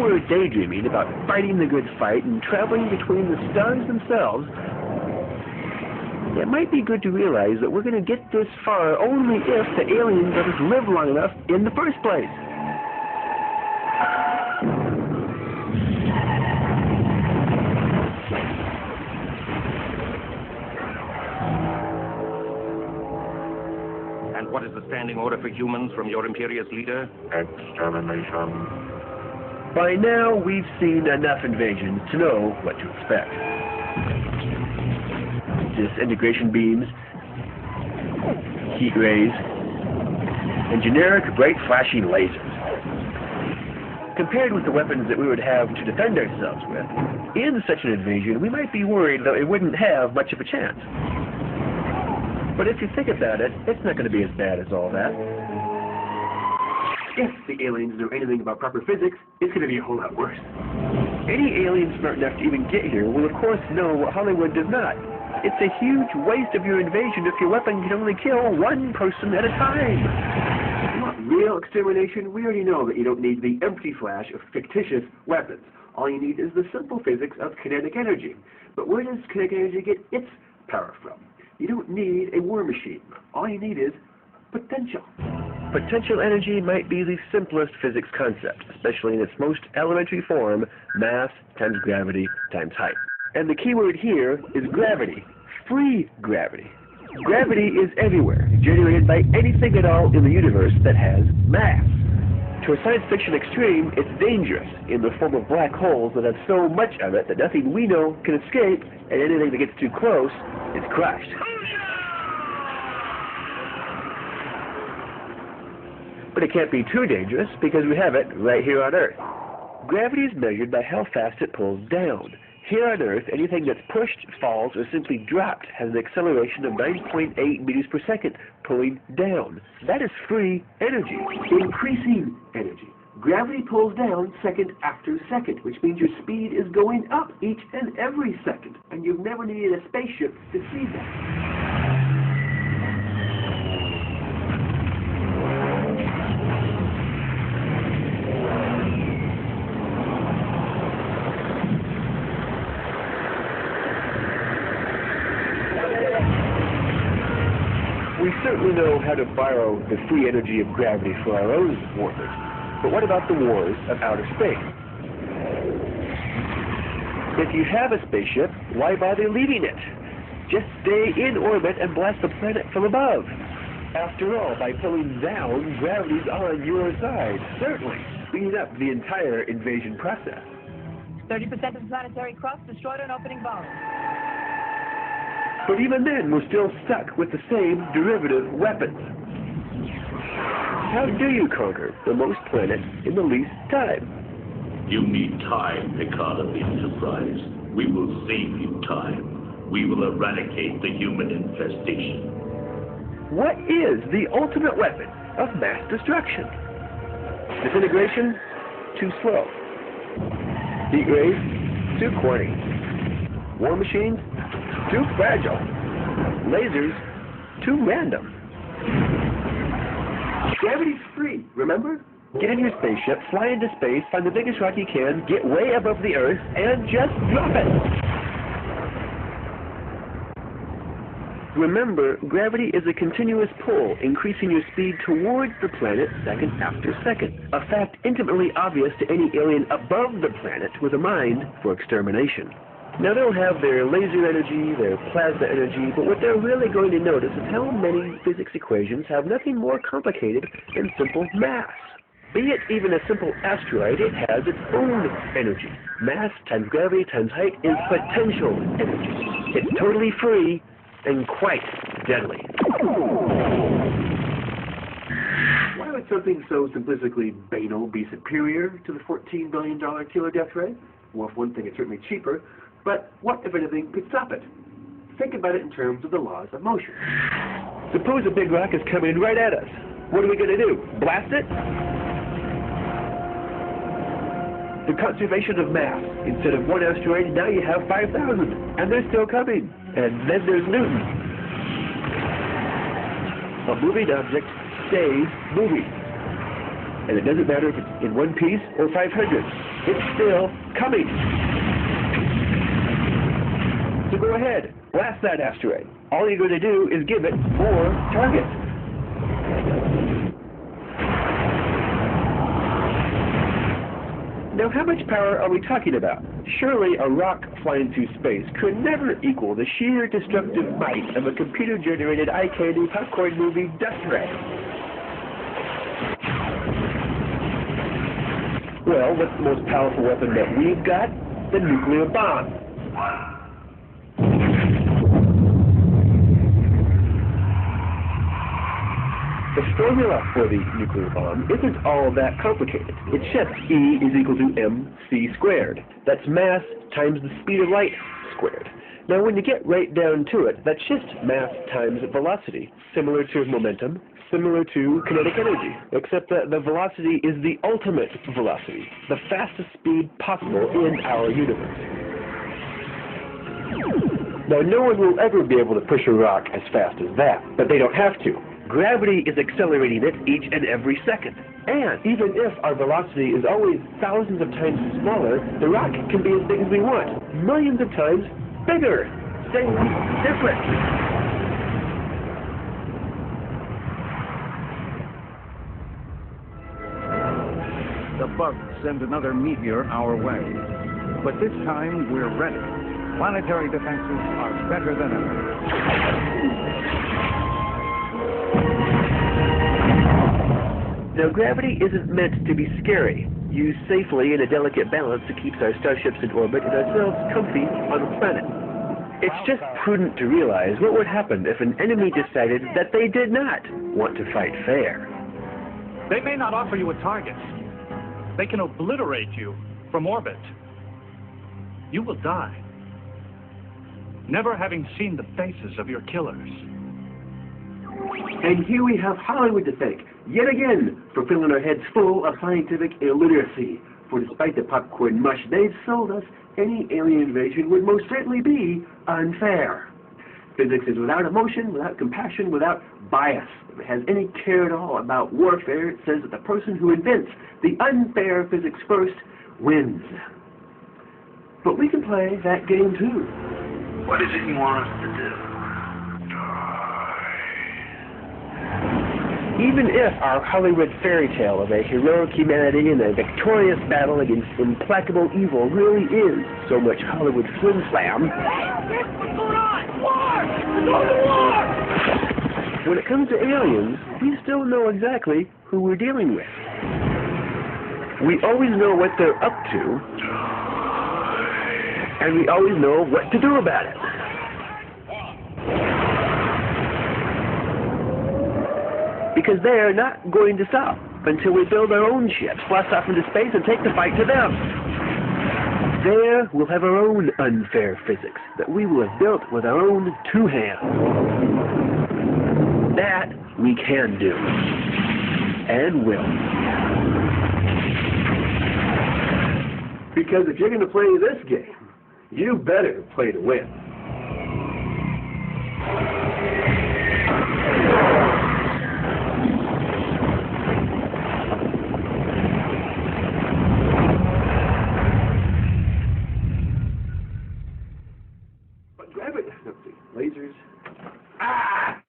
we're daydreaming about fighting the good fight and traveling between the stars themselves, it might be good to realize that we're going to get this far only if the aliens let us live long enough in the first place. And what is the standing order for humans from your imperious leader? Extermination. By now, we've seen enough invasions to know what to expect. Disintegration beams, heat rays, and generic bright flashing lasers. Compared with the weapons that we would have to defend ourselves with, in such an invasion we might be worried that we wouldn't have much of a chance. But if you think about it, it's not going to be as bad as all that. If the aliens know anything about proper physics, it's going to be a whole lot worse. Any alien smart enough to even get here will of course know what Hollywood does not. It's a huge waste of your invasion if your weapon can only kill one person at a time. You want real extermination? We already know that you don't need the empty flash of fictitious weapons. All you need is the simple physics of kinetic energy. But where does kinetic energy get its power from? You don't need a war machine. All you need is potential. Potential energy might be the simplest physics concept, especially in its most elementary form, mass times gravity times height. And the key word here is gravity. Free gravity. Gravity is everywhere, generated by anything at all in the universe that has mass. To a science fiction extreme, it's dangerous in the form of black holes that have so much of it that nothing we know can escape, and anything that gets too close is crushed. But it can't be too dangerous because we have it right here on Earth. Gravity is measured by how fast it pulls down. Here on Earth, anything that's pushed, falls, or simply dropped has an acceleration of 9.8 meters per second, pulling down. That is free energy, increasing energy. Gravity pulls down second after second, which means your speed is going up each and every second, and you've never needed a spaceship to see that. We certainly know how to borrow the free energy of gravity for our own wars, but what about the wars of outer space? If you have a spaceship, why bother leaving it? Just stay in orbit and blast the planet from above. After all, by pulling down, gravity's on your side, certainly speeding up the entire invasion process. 30% of the planetary crust destroyed on opening bomb. But even then, we're still stuck with the same derivative weapons. How do you conquer the most planets in the least time? You need time, Picard of the Enterprise. We will save you time. We will eradicate the human infestation. What is the ultimate weapon of mass destruction? Disintegration? Too slow. Heat rays? Too corny. War machines? Too fragile. Lasers? Too random. Gravity's free, remember? Get in your spaceship, fly into space, find the biggest rock you can, get way above the Earth, and just drop it! Remember, gravity is a continuous pull, increasing your speed towards the planet second after second, a fact intimately obvious to any alien above the planet with a mind for extermination. Now, they'll have their laser energy, their plasma energy, but what they're really going to notice is how many physics equations have nothing more complicated than simple mass. Be it even a simple asteroid, it has its own energy. Mass times gravity times height is potential energy. It's totally free and quite deadly. Why would something so simplistically banal be superior to the $14 billion killer death ray? Well, for one thing, it's certainly cheaper. But what, if anything, could stop it? Think about it in terms of the laws of motion. Suppose a big rock is coming right at us. What are we going to do? Blast it? The conservation of mass. Instead of one asteroid, now you have 5,000. And they're still coming. And then there's Newton. A moving object stays moving. And it doesn't matter if it's in one piece or 500. It's still coming. So go ahead, blast that asteroid. All you're going to do is give it more targets. Now, how much power are we talking about? Surely a rock flying through space could never equal the sheer destructive might of a computer-generated eye-candy popcorn movie dust ray. Well, what's the most powerful weapon that we've got? The nuclear bomb. The formula for the nuclear bomb isn't all that complicated. It's just E is equal to mc squared. That's mass times the speed of light squared. Now when you get right down to it, that's just mass times velocity, similar to momentum, similar to kinetic energy, except that the velocity is the ultimate velocity, the fastest speed possible in our universe. Now no one will ever be able to push a rock as fast as that, but they don't have to. Gravity is accelerating it each and every second. And even if our velocity is always thousands of times smaller, the rock can be as big as we want. Millions of times bigger. Same difference. The bugs send another meteor our way. But this time, we're ready. Planetary defenses are better than ever. Now, gravity isn't meant to be scary. Used safely in a delicate balance, it keeps our starships in orbit and ourselves comfy on the planet. It's just prudent to realize what would happen if an enemy decided that they did not want to fight fair. They may not offer you a target. They can obliterate you from orbit. You will die, never having seen the faces of your killers. And here we have Hollywood to thank, yet again, for filling our heads full of scientific illiteracy. For despite the popcorn mush they've sold us, any alien invasion would most certainly be unfair. Physics is without emotion, without compassion, without bias. If it has any care at all about warfare, it says that the person who invents the unfair physics first wins. But we can play that game too. What is it you want us to do? Even if our Hollywood fairy tale of a heroic humanity in a victorious battle against implacable evil really is so much Hollywood flim-flam, when it comes to aliens, we still know exactly who we're dealing with. We always know what they're up to, and we always know what to do about it. Because they're not going to stop until we build our own ships, blast off into space, and take the fight to them. There we'll have our own unfair physics that we will have built with our own two hands. That we can do. And will. Because if you're going to play this game, you better play to win. But gravity, lasers. Ah!